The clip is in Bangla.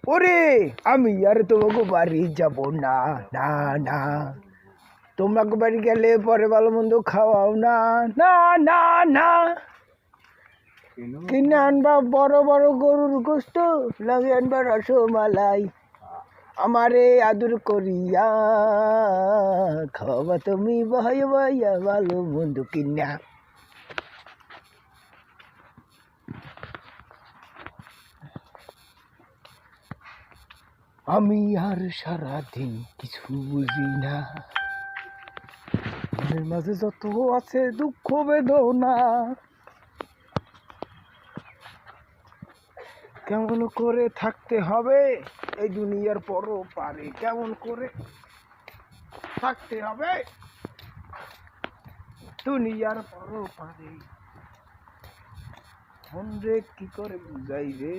ওরে আমি আর তোমাকে বাড়ি যাব না, না না। তোমাকে বাড়ি গেলে পরে ভালো মন্দ খাওয়াও না, না না না। কিনে আনবা বড় বড় গরুর গোস্ত, লাগে আনবা রসমালাই, আমারে আদর করিয়া খাওয়াবা তুমি বহাইয়া বহাইয়া ভালো মন্দ কিনা। আমি আর সারাদিন কিছু বুঝি না, মনের মাঝে যত আছে দুঃখ বেদনা, কেমন করে থাকতে হবে এই দুনিয়ার পরও পারে, কেমন করে থাকতে হবে দুনিয়ার পরও পারে। মন রে কি করে বুঝাই রে।